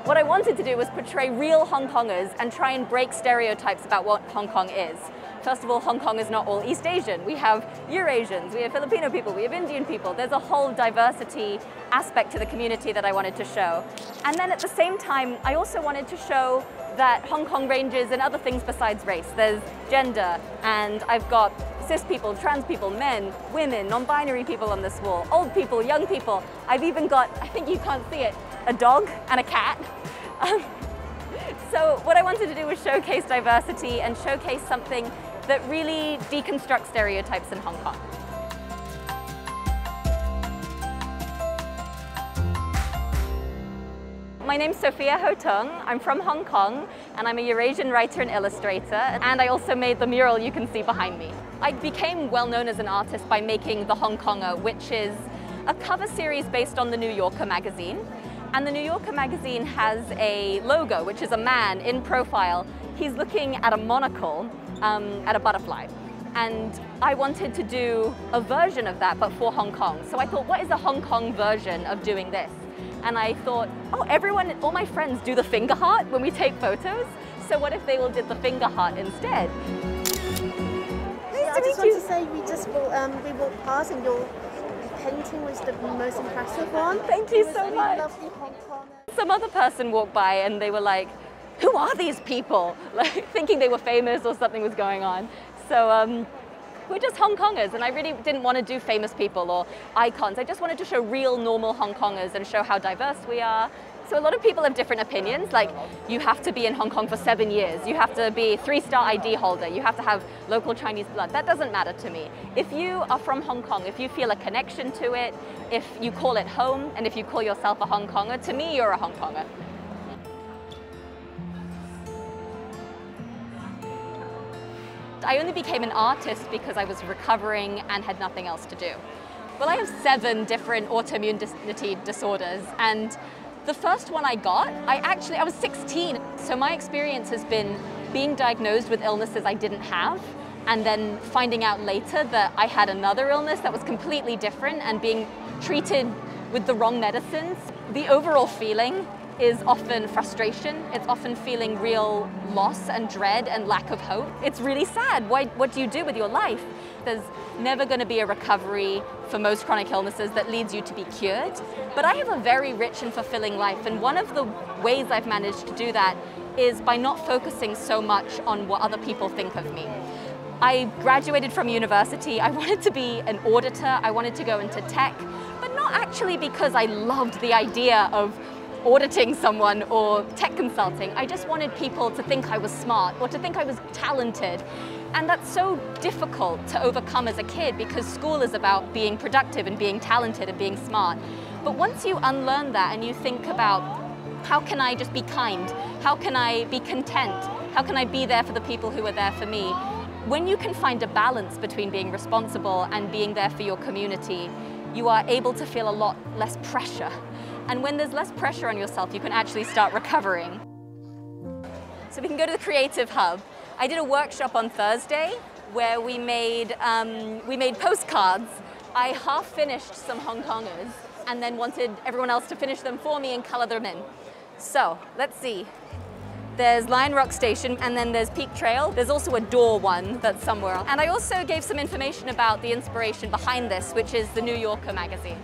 What I wanted to do was portray real Hong Kongers and try and break stereotypes about what Hong Kong is. First of all, Hong Kong is not all East Asian. We have Eurasians, we have Filipino people, we have Indian people. There's a whole diversity aspect to the community that I wanted to show. And then at the same time, I also wanted to show that Hong Kong ranges in other things besides race. There's gender, and I've got cis people, trans people, men, women, non-binary people on this wall, old people, young people. I've even got, I think you can't see it, a dog and a cat. So what I wanted to do was showcase diversity and showcase something that really deconstructs stereotypes in Hong Kong. My name's Sophia Hotung. I'm from Hong Kong, and I'm a Eurasian writer and illustrator, and I also made the mural you can see behind me. I became well known as an artist by making the Hongkonger, which is a cover series based on the New Yorker magazine. And the New Yorker magazine has a logo, which is a man in profile. He's looking at a monocle, at a butterfly. And I wanted to do a version of that, but for Hong Kong. So I thought, what is a Hong Kong version of doing this? And I thought, oh, all my friends do the finger heart when we take photos. So what if they all did the finger heart instead? I just want to say we walked past and your painting was the most impressive one. Thank you so much. Lovely Hong Kong. Some other person walked by and they were like, who are these people? Like, thinking they were famous or something was going on. So we're just Hong Kongers, and I really didn't want to do famous people or icons. I just wanted to show real, normal Hong Kongers and show how diverse we are. So a lot of people have different opinions, like you have to be in Hong Kong for 7 years, you have to be a 3-star ID holder, you have to have local Chinese blood. That doesn't matter to me. If you are from Hong Kong, if you feel a connection to it, if you call it home, and if you call yourself a Hong Konger, to me, you're a Hong Konger. I only became an artist because I was recovering and had nothing else to do. Well, I have 7 different autoimmune disorders, and the first one I got, I was 16. So my experience has been being diagnosed with illnesses I didn't have, and then finding out later that I had another illness that was completely different and being treated with the wrong medicines. The overall feeling is often frustration. It's often feeling real loss and dread and lack of hope. It's really sad. What do you do with your life? There's never going to be a recovery for most chronic illnesses that leads you to be cured. But I have a very rich and fulfilling life, and one of the ways I've managed to do that is by not focusing so much on what other people think of me. I graduated from university. I wanted to be an auditor. I wanted to go into tech, but not actually because I loved the idea of auditing someone or tech consulting. I just wanted people to think I was smart or to think I was talented. And that's so difficult to overcome as a kid because school is about being productive and being talented and being smart. But once you unlearn that and you think about how can I just be kind? How can I be content? How can I be there for the people who are there for me? When you can find a balance between being responsible and being there for your community, you are able to feel a lot less pressure. And when there's less pressure on yourself, you can actually start recovering. So we can go to the Creative Hub. I did a workshop on Thursday where we made postcards. I half finished some Hong Kongers and then wanted everyone else to finish them for me and color them in. So let's see. There's Lion Rock Station, and then there's Peak Trail. There's also a door one that's somewhere else. And I also gave some information about the inspiration behind this, which is the New Yorker magazine.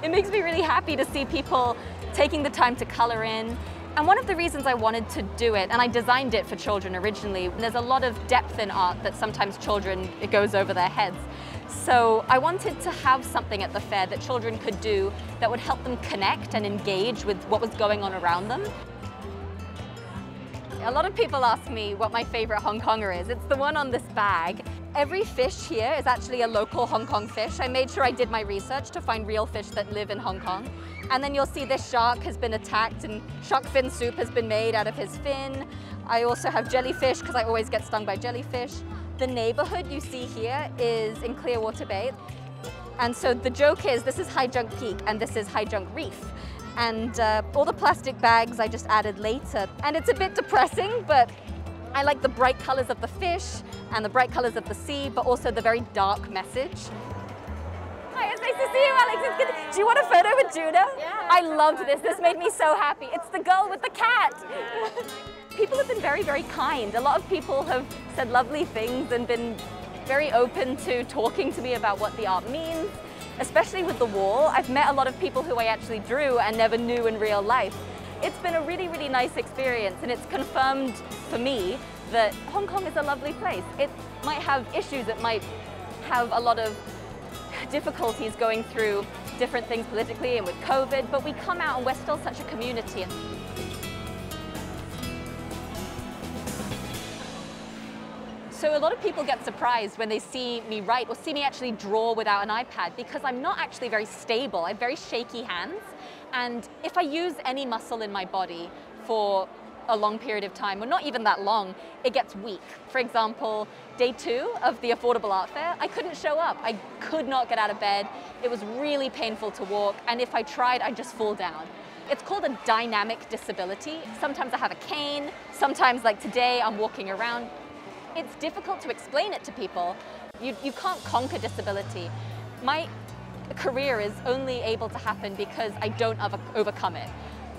It makes me really happy to see people taking the time to color in. And one of the reasons I wanted to do it, and I designed it for children originally, there's a lot of depth in art that sometimes it goes over their heads. So I wanted to have something at the fair that children could do that would help them connect and engage with what was going on around them. A lot of people ask me what my favorite Hong Konger is. It's the one on this bag. Every fish here is actually a local Hong Kong fish. I made sure I did my research to find real fish that live in Hong Kong. And then you'll see this shark has been attacked and shark fin soup has been made out of his fin. I also have jellyfish because I always get stung by jellyfish. The neighborhood you see here is in Clearwater Bay. And so the joke is this is High Junk Peak and this is High Junk Reef. And all the plastic bags I just added later. And it's a bit depressing, but I like the bright colors of the fish and the bright colors of the sea, but also the very dark message. Hi, nice to see you, Alex. It's good. Do you want a photo with Juno? Yeah. I loved this. This made me so happy. It's the girl with the cat. People have been very, very kind. A lot of people have said lovely things and been very open to talking to me about what the art means, especially with the wall. I've met a lot of people who I actually drew and never knew in real life. It's been a really, really nice experience, and it's confirmed for me that Hong Kong is a lovely place. It might have issues, it might have a lot of difficulties going through different things politically and with COVID, but we come out and we're still such a community. So a lot of people get surprised when they see me write or see me actually draw without an iPad, because I'm not actually very stable. I have very shaky hands, and if I use any muscle in my body for a long period of time, or not even that long, it gets weak. For example, day 2 of the Affordable Art Fair, I couldn't show up. I could not get out of bed. It was really painful to walk, and if I tried, I'd just fall down. It's called a dynamic disability. Sometimes I have a cane, sometimes like today I'm walking around. It's difficult to explain it to people. You can't conquer disability. My career is only able to happen because I don't overcome it.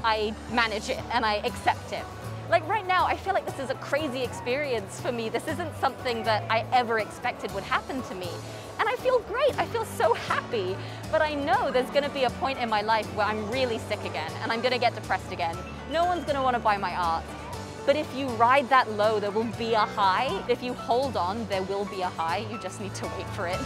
I manage it and I accept it. Like right now, I feel like this is a crazy experience for me. This isn't something that I ever expected would happen to me. And I feel great, I feel so happy. But I know there's gonna be a point in my life where I'm really sick again and I'm gonna get depressed again. No one's gonna wanna buy my art. But if you ride that low, there will be a high. If you hold on, there will be a high. You just need to wait for it.